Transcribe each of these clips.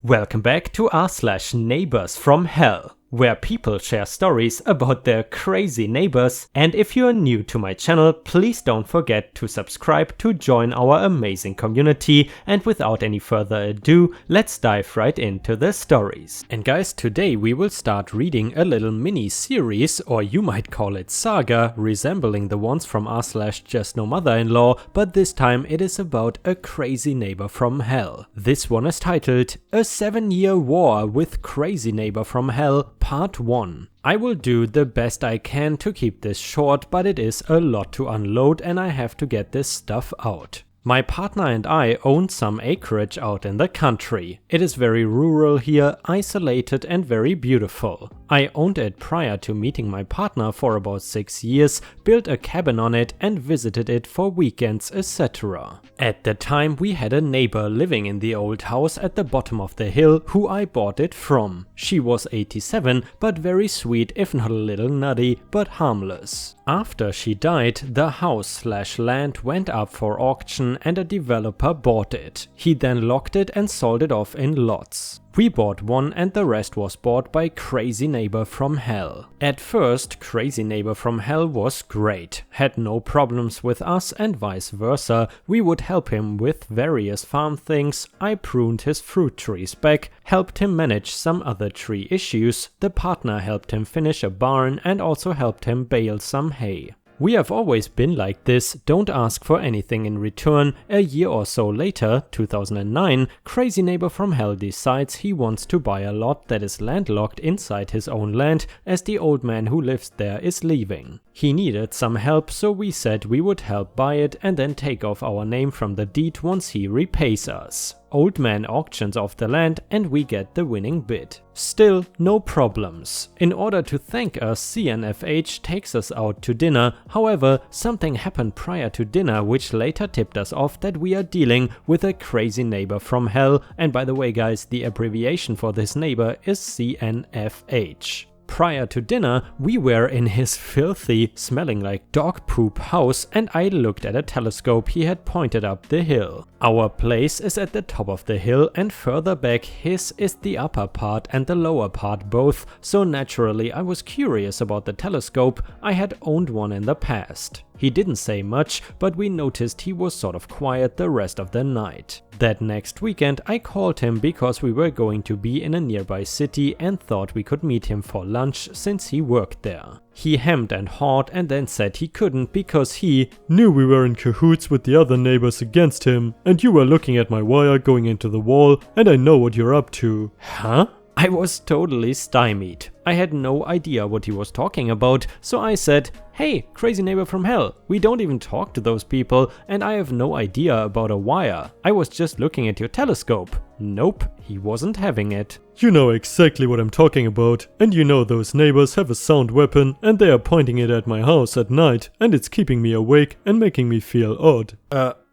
Welcome back to r/Neighbors from Hell, where people share stories about their crazy neighbors. And if you are new to my channel, please don't forget to subscribe to join our amazing community. And without any further ado, let's dive right into the stories. And guys, today we will start reading a little mini series, or you might call it saga, resembling the ones from r/Just No Mother-in-Law, but this time it is about a crazy neighbor from hell. This one is titled A 7-Year War with Crazy Neighbor from Hell, Part 1. I will do the best I can to keep this short, but it is a lot to unload and I have to get this stuff out. My partner and I own some acreage out in the country. It is very rural here, isolated and very beautiful. I owned it prior to meeting my partner for about 6 years, built a cabin on it and visited it for weekends, etc. At the time we had a neighbor living in the old house at the bottom of the hill who I bought it from. She was 87 but very sweet, if not a little nutty, but harmless. After she died, the house/land went up for auction and a developer bought it. He then locked it and sold it off in lots. We bought one and the rest was bought by Crazy Neighbor from Hell. At first, Crazy Neighbor from Hell was great, had no problems with us and vice versa. We would help him with various farm things, I pruned his fruit trees back, helped him manage some other tree issues, the partner helped him finish a barn and also helped him bale some hay. We have always been like this, don't ask for anything in return. A year or so later, 2009, Crazy Neighbor from Hell decides he wants to buy a lot that is landlocked inside his own land, as the old man who lives there is leaving. He needed some help, so we said we would help buy it and then take off our name from the deed once he repays us. Old man auctions off the land and we get the winning bid. Still, no problems. In order to thank us, CNFH takes us out to dinner. However, something happened prior to dinner which later tipped us off that we are dealing with a crazy neighbor from hell. And by the way guys, the abbreviation for this neighbor is CNFH. Prior to dinner, we were in his filthy, smelling like dog poop house and I looked at a telescope he had pointed up the hill. Our place is at the top of the hill and further back his is the upper part and the lower part both, so naturally I was curious about the telescope. I had owned one in the past. He didn't say much, but we noticed he was sort of quiet the rest of the night. That next weekend I called him because we were going to be in a nearby city and thought we could meet him for lunch since he worked there. He hemmed and hawed and then said he couldn't because he knew we were in cahoots with the other neighbors against him and you were looking at my wire going into the wall and I know what you're up to. Huh? I was totally stymied. I had no idea what he was talking about, so I said, "Hey, Crazy Neighbor from Hell, we don't even talk to those people and I have no idea about a wire. I was just looking at your telescope." Nope, he wasn't having it. "You know exactly what I'm talking about, and you know those neighbors have a sound weapon and they are pointing it at my house at night and it's keeping me awake and making me feel odd."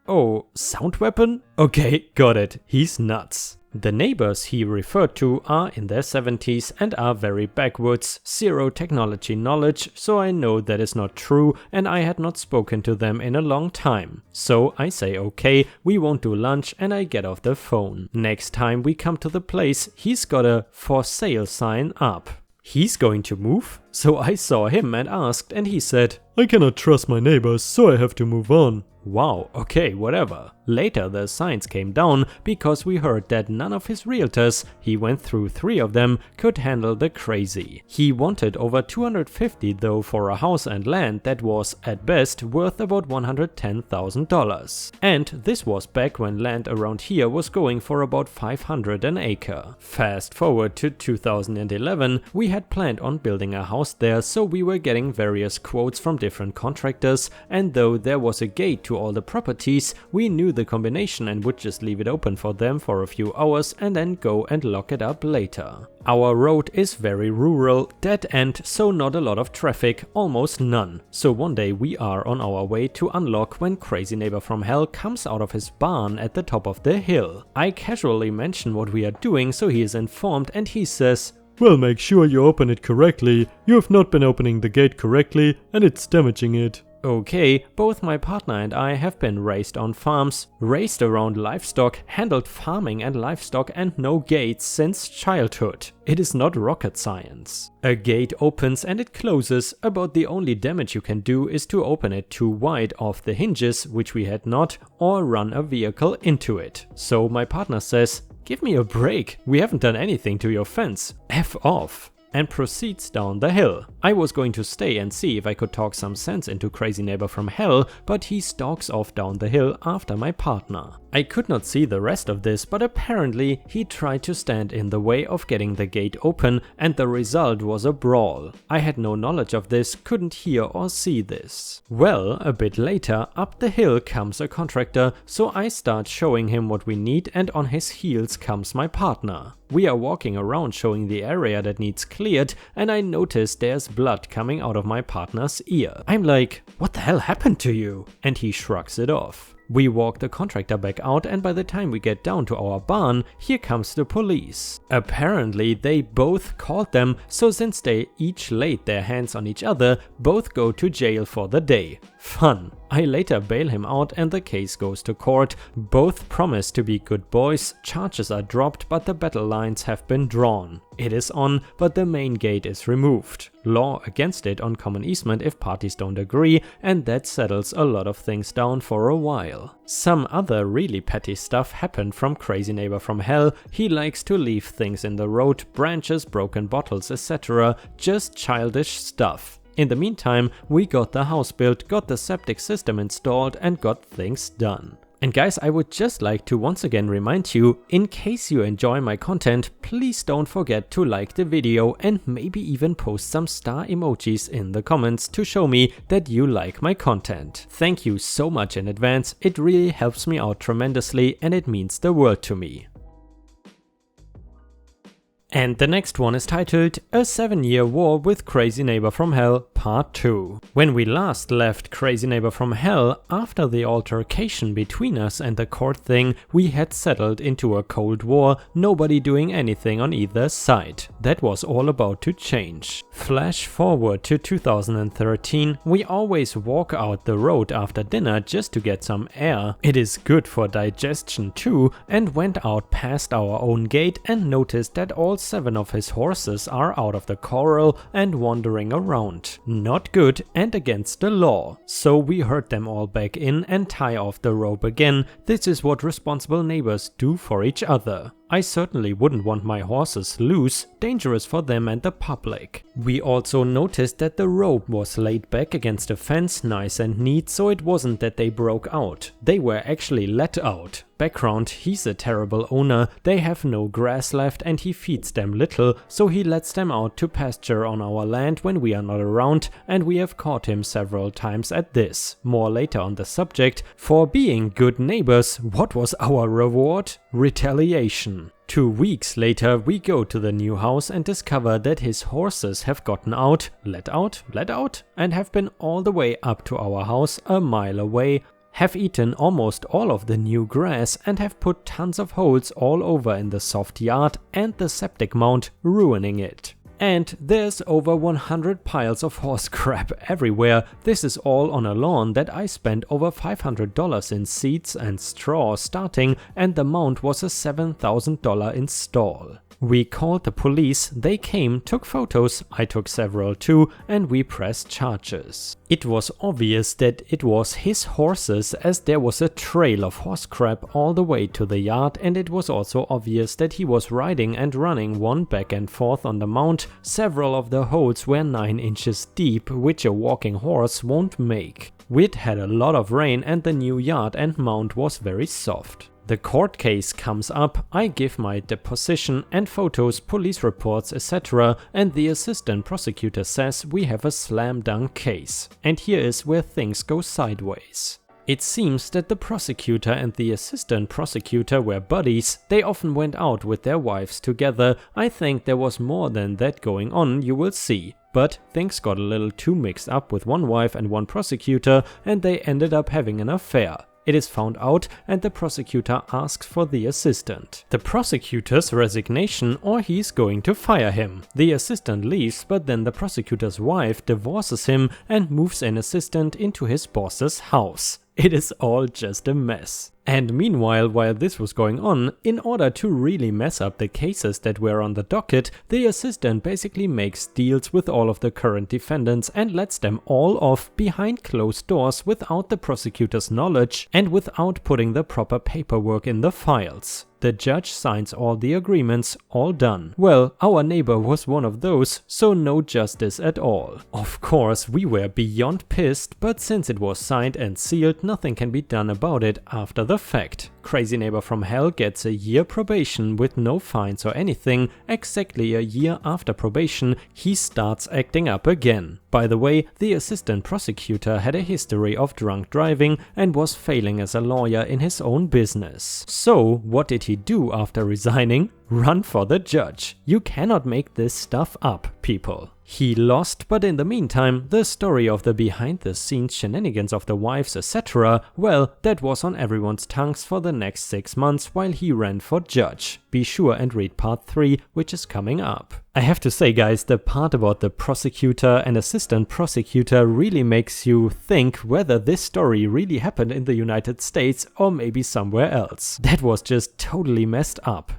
Oh, sound weapon? Okay, got it, he's nuts. The neighbors he referred to are in their 70s and are very backwoods, zero technology knowledge, so I know that is not true and I had not spoken to them in a long time. So I say okay, we won't do lunch and I get off the phone. Next time we come to the place, he's got a for sale sign up. He's going to move? So I saw him and asked and he said, "I cannot trust my neighbors, so I have to move on." Wow, okay, whatever. Later the signs came down because we heard that none of his realtors, he went through 3 of them, could handle the crazy. He wanted over $250 though for a house and land that was, at best, worth about $110,000. And this was back when land around here was going for about $500 an acre. Fast forward to 2011, we had planned on building a house there, so we were getting various quotes from different contractors, and though there was a gate to all the properties, we knew the combination and would just leave it open for them for a few hours and then go and lock it up later. Our road is very rural, dead end, so not a lot of traffic, almost none. So one day we are on our way to unlock when Crazy Neighbor from Hell comes out of his barn at the top of the hill. I casually mention what we are doing, so he is informed and he says, "Well, make sure you open it correctly. You have not been opening the gate correctly and it's damaging it." Okay, both my partner and I have been raised on farms, raised around livestock, handled farming and livestock and no gates since childhood. It is not rocket science. A gate opens and it closes, about the only damage you can do is to open it too wide off the hinges, which we had not, or run a vehicle into it. So my partner says, "Give me a break, we haven't done anything to your fence, F off," and proceeds down the hill. I was going to stay and see if I could talk some sense into Crazy Neighbor from Hell, but he stalks off down the hill after my partner. I could not see the rest of this, but apparently he tried to stand in the way of getting the gate open, and the result was a brawl. I had no knowledge of this, couldn't hear or see this. Well, a bit later, up the hill comes a contractor, so I start showing him what we need, and on his heels comes my partner. We are walking around showing the area that needs cleared, and I notice there's blood coming out of my partner's ear. I'm like, "What the hell happened to you?" And he shrugs it off. We walk the contractor back out, and by the time we get down to our barn, here comes the police. Apparently they both called them, so since they each laid their hands on each other, both go to jail for the day. Fun. I later bail him out and the case goes to court. Both promise to be good boys, charges are dropped, but the battle lines have been drawn. It is on, but the main gate is removed. Law against it on common easement if parties don't agree, and that settles a lot of things down for a while. Some other really petty stuff happened from Crazy Neighbor from Hell. He likes to leave things in the road, branches, broken bottles, etc. Just childish stuff. In the meantime, we got the house built, got the septic system installed, and got things done. And guys, I would just like to once again remind you, in case you enjoy my content, please don't forget to like the video and maybe even post some star emojis in the comments to show me that you like my content. Thank you so much in advance, it really helps me out tremendously and it means the world to me. And the next one is titled A 7-Year War with Crazy Neighbor from Hell Part 2. When we last left Crazy Neighbor from Hell, after the altercation between us and the court thing, we had settled into a cold war, nobody doing anything on either side. That was all about to change. Flash forward to 2013, we always walk out the road after dinner just to get some air. It is good for digestion too, and went out past our own gate and noticed that all 7 of his horses are out of the corral and wandering around. Not good and against the law. So we herd them all back in and tie off the rope again. This is what responsible neighbors do for each other. I certainly wouldn't want my horses loose, dangerous for them and the public. We also noticed that the rope was laid back against the fence nice and neat, so it wasn't that they broke out. They were actually let out. Background, he's a terrible owner, they have no grass left and he feeds them little, so he lets them out to pasture on our land when we are not around, and we have caught him several times at this. More later on the subject. For being good neighbors, what was our reward? Retaliation. 2 weeks later, we go to the new house and discover that his horses have gotten out, let out, and have been all the way up to our house a mile away, have eaten almost all of the new grass and have put tons of holes all over in the soft yard and the septic mound, ruining it. And there's over 100 piles of horse crap everywhere. This is all on a lawn that I spent over $500 in seeds and straw starting, and the mound was a $7,000 install. We called the police, they came, took photos, I took several too, and we pressed charges. It was obvious that it was his horses, as there was a trail of horse crap all the way to the yard, and it was also obvious that he was riding and running one back and forth on the mound. Several of the holes were 9 inches deep, which a walking horse won't make. We'd had a lot of rain and the new yard and mound was very soft. The court case comes up, I give my deposition and photos, police reports, etc. and the assistant prosecutor says we have a slam dunk case. And here is where things go sideways. It seems that the prosecutor and the assistant prosecutor were buddies. They often went out with their wives together. I think there was more than that going on, you will see. But things got a little too mixed up with one wife and one prosecutor, and they ended up having an affair. It is found out and the prosecutor asks for the assistant. The prosecutor's resignation or he's going to fire him. The assistant leaves, but then the prosecutor's wife divorces him and moves an assistant into his boss's house. It is all just a mess. And meanwhile, while this was going on, in order to really mess up the cases that were on the docket, the assistant basically makes deals with all of the current defendants and lets them all off behind closed doors without the prosecutor's knowledge and without putting the proper paperwork in the files. The judge signs all the agreements, all done. Well, our neighbor was one of those, so no justice at all. Of course, we were beyond pissed, but since it was signed and sealed, nothing can be done about it after the fact. Crazy Neighbor from Hell gets a year probation with no fines or anything. Exactly a year after probation, he starts acting up again. By the way, the assistant prosecutor had a history of drunk driving and was failing as a lawyer in his own business. So, what did he do after resigning? Run for the judge. You cannot make this stuff up, people. He lost, but in the meantime, the story of the behind-the-scenes shenanigans of the wives, etc., well, that was on everyone's tongues for the next 6 months while he ran for judge. Be sure and read part 3, which is coming up. I have to say, guys, the part about the prosecutor and assistant prosecutor really makes you think whether this story really happened in the United States or maybe somewhere else. That was just totally messed up.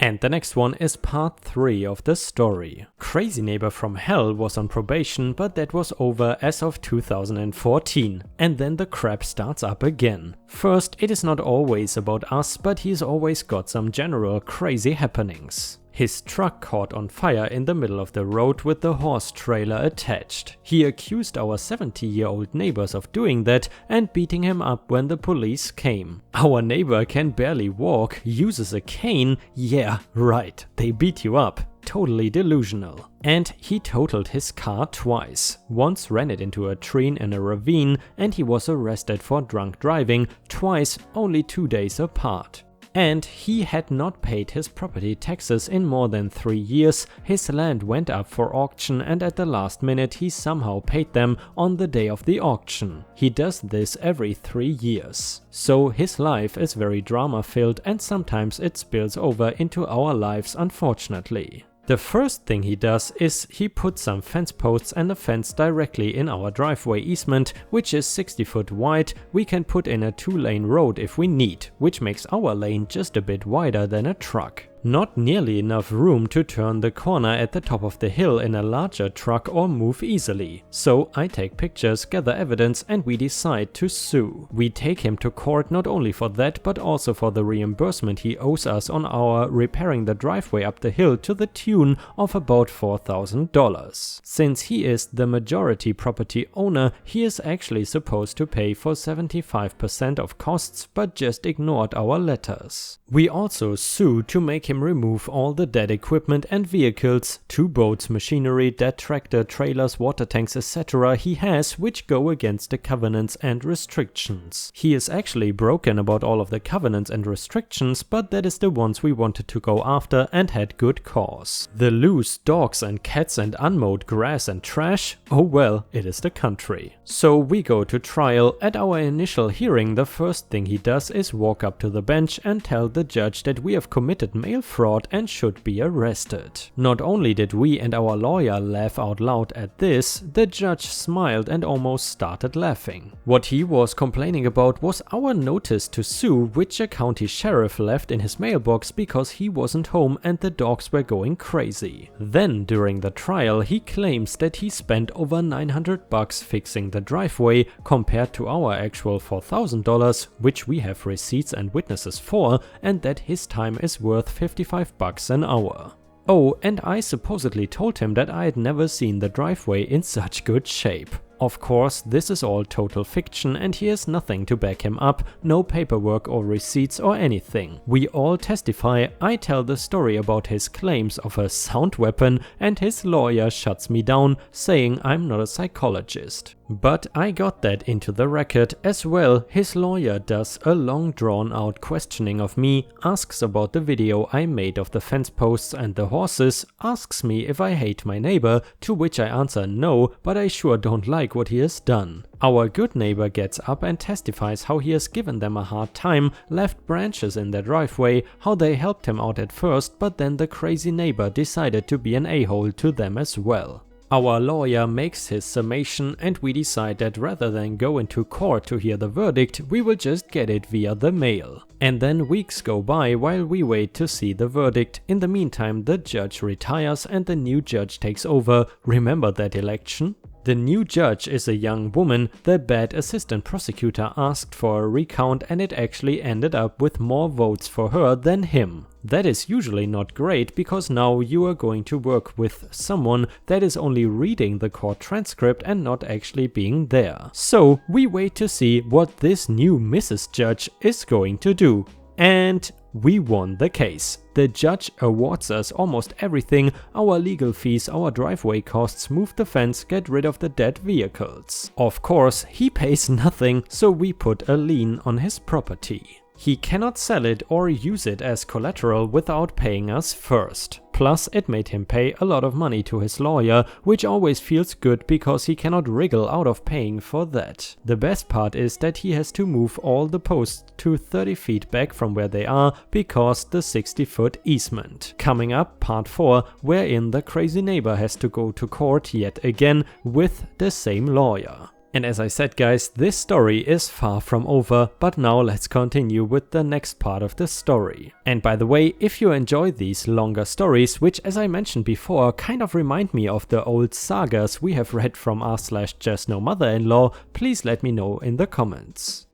And the next one is part 3 of the story. Crazy Neighbor from Hell was on probation, but that was over as of 2014. And then the crap starts up again. First, it is not always about us, but he's always got some general crazy happenings. His truck caught on fire in the middle of the road with the horse trailer attached. He accused our 70-year-old neighbors of doing that and beating him up when the police came. Our neighbor can barely walk, uses a cane. Yeah, right, they beat you up. Totally delusional. And he totaled his car twice. Once ran it into a tree in a ravine and he was arrested for drunk driving, twice only 2 days apart. And he had not paid his property taxes in more than 3 years. His land went up for auction and at the last minute he somehow paid them on the day of the auction. He does this every 3 years. So his life is very drama-filled and sometimes it spills over into our lives, unfortunately. The first thing he does is he puts some fence posts and a fence directly in our driveway easement, which is 60 foot wide. We can put in a 2-lane road if we need, which makes our lane just a bit wider than a truck. Not nearly enough room to turn the corner at the top of the hill in a larger truck or move easily. So I take pictures, gather evidence and we decide to sue. We take him to court not only for that but also for the reimbursement he owes us on our repairing the driveway up the hill to the tune of about $4,000. Since he is the majority property owner, he is actually supposed to pay for 75% of costs but just ignored our letters. We also sue to make him remove all the dead equipment and vehicles, 2 boats, machinery, dead tractor, trailers, water tanks, etc. he has, which go against the covenants and restrictions. He is actually broken about all of the covenants and restrictions, but that is the ones we wanted to go after and had good cause. The loose dogs and cats and unmowed grass and trash? Oh well, it is the country. So we go to trial. At our initial hearing, the first thing he does is walk up to the bench and tell the judge that we have committed mail fraud and should be arrested. Not only did we and our lawyer laugh out loud at this, the judge smiled and almost started laughing. What he was complaining about was our notice to sue, which a county sheriff left in his mailbox because he wasn't home and the dogs were going crazy. Then during the trial he claims that he spent over $900 fixing the driveway compared to our actual $4,000, which we have receipts and witnesses for, and that his time is worth $55 an hour. Oh, and I supposedly told him that I had never seen the driveway in such good shape. Of course, this is all total fiction and he has nothing to back him up, no paperwork or receipts or anything. We all testify. I tell the story about his claims of a sound weapon and his lawyer shuts me down, saying I'm not a psychologist. But I got that into the record as well. His lawyer does a long drawn out questioning of me, asks about the video I made of the fence posts and the horses, asks me if I hate my neighbor, to which I answer no, but I sure don't like what he has done. Our good neighbor gets up and testifies how he has given them a hard time, left branches in their driveway, how they helped him out at first, but then the crazy neighbor decided to be an a-hole to them as well. Our lawyer makes his summation and we decide that rather than go into court to hear the verdict, we will just get it via the mail. And then weeks go by while we wait to see the verdict. In the meantime, the judge retires and the new judge takes over. Remember that election? The new judge is a young woman. The bad assistant prosecutor asked for a recount and it actually ended up with more votes for her than him. That is usually not great because now you are going to work with someone that is only reading the court transcript and not actually being there. So we wait to see what this new Mrs. Judge is going to do. And we won the case. The judge awards us almost everything: our legal fees, our driveway costs, move the fence, get rid of the dead vehicles. Of course, he pays nothing, so we put a lien on his property. He cannot sell it or use it as collateral without paying us first. Plus, it made him pay a lot of money to his lawyer, which always feels good because he cannot wriggle out of paying for that. The best part is that he has to move all the posts to 30 feet back from where they are because the 60-foot easement. Coming up, part 4, wherein the crazy neighbor has to go to court yet again with the same lawyer. And as I said guys, this story is far from over, but now let's continue with the next part of the story. And by the way, if you enjoy these longer stories, which as I mentioned before kind of remind me of the old sagas we have read from r/JustNoMother-in-law, please let me know in the comments.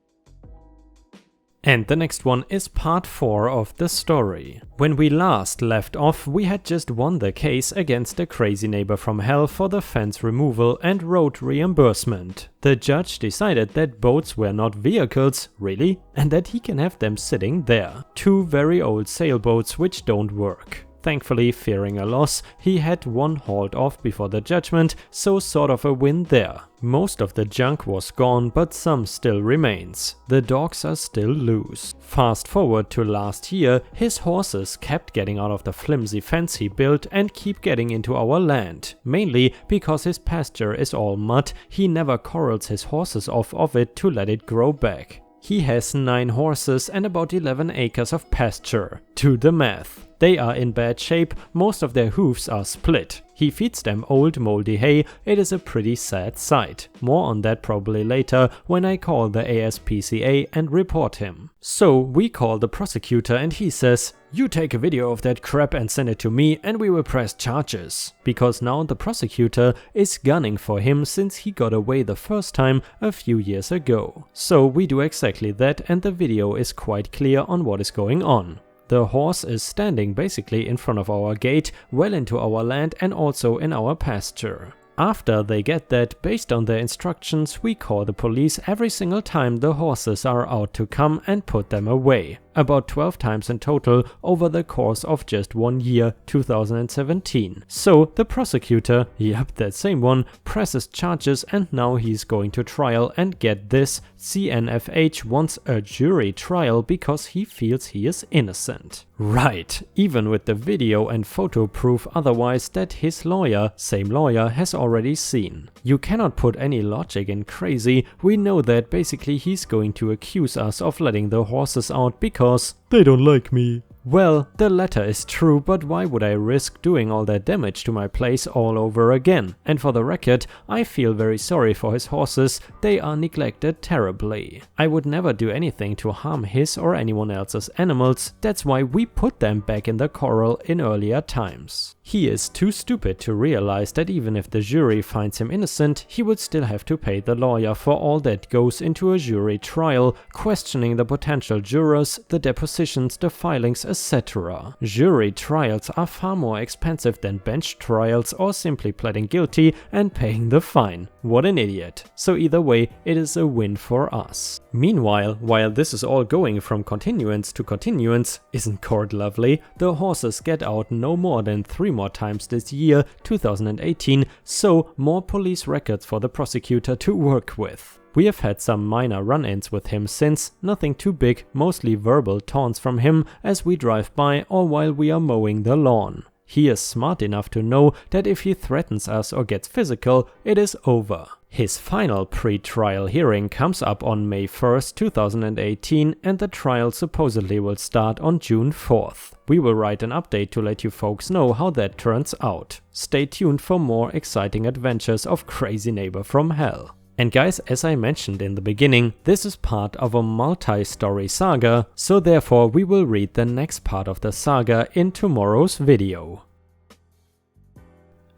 And the next one is part 4 of the story. When we last left off, we had just won the case against the crazy neighbor from hell for the fence removal and road reimbursement. The judge decided that boats were not vehicles, really, and that he can have them sitting there. 2 very old sailboats which don't work. Thankfully, fearing a loss, he had one hauled off before the judgment, so sort of a win there. Most of the junk was gone, but some still remains. The dogs are still loose. Fast forward to last year, his horses kept getting out of the flimsy fence he built and keep getting into our land. Mainly because his pasture is all mud, he never corrals his horses off of it to let it grow back. He has 9 horses and about 11 acres of pasture. Do the math. They are in bad shape, most of their hooves are split. He feeds them old moldy hay. It is a pretty sad sight. More on that probably later when I call the ASPCA and report him. So we call the prosecutor and he says, "You take a video of that crap and send it to me and we will press charges." Because now the prosecutor is gunning for him since he got away the first time a few years ago. So we do exactly that and the video is quite clear on what is going on. The horse is standing basically in front of our gate, well into our land and also in our pasture. After they get that, based on their instructions, we call the police every single time the horses are out to come and put them away. About 12 times in total over the course of just 1 year, 2017. So the prosecutor, yep, that same one, presses charges and now he's going to trial and get this, CNFH wants a jury trial because he feels he is innocent. Right, even with the video and photo proof otherwise that his lawyer, same lawyer, has already seen. You cannot put any logic in crazy. We know that basically he's going to accuse us of letting the horses out because they don't like me. Well, the latter is true, but why would I risk doing all that damage to my place all over again? And for the record, I feel very sorry for his horses, they are neglected terribly. I would never do anything to harm his or anyone else's animals, that's why we put them back in the corral in earlier times. He is too stupid to realize that even if the jury finds him innocent, he would still have to pay the lawyer for all that goes into a jury trial, questioning the potential jurors, the depositions, the filings, etc. Jury trials are far more expensive than bench trials or simply pleading guilty and paying the fine. What an idiot. So either way, it is a win for us. Meanwhile, while this is all going from continuance to continuance, isn't court lovely? The horses get out no more than 3 more times this year, 2018, so more police records for the prosecutor to work with. We have had some minor run-ins with him since, nothing too big, mostly verbal taunts from him as we drive by or while we are mowing the lawn. He is smart enough to know that if he threatens us or gets physical, it is over. His final pre-trial hearing comes up on May 1st, 2018, and the trial supposedly will start on June 4th. We will write an update to let you folks know how that turns out. Stay tuned for more exciting adventures of Crazy Neighbor from Hell. And guys, as I mentioned in the beginning, this is part of a multi-story saga, so therefore we will read the next part of the saga in tomorrow's video.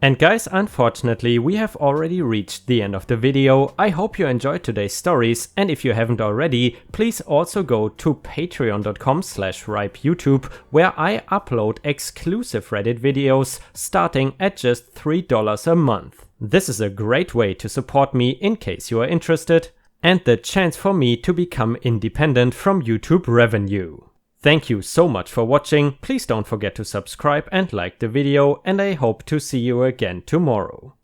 And guys, unfortunately, we have already reached the end of the video. I hope you enjoyed today's stories, and if you haven't already, please also go to patreon.com/ripeyoutube, where I upload exclusive Reddit videos starting at just $3 a month. This is a great way to support me in case you are interested, and the chance for me to become independent from YouTube revenue. Thank you so much for watching, please don't forget to subscribe and like the video, and I hope to see you again tomorrow.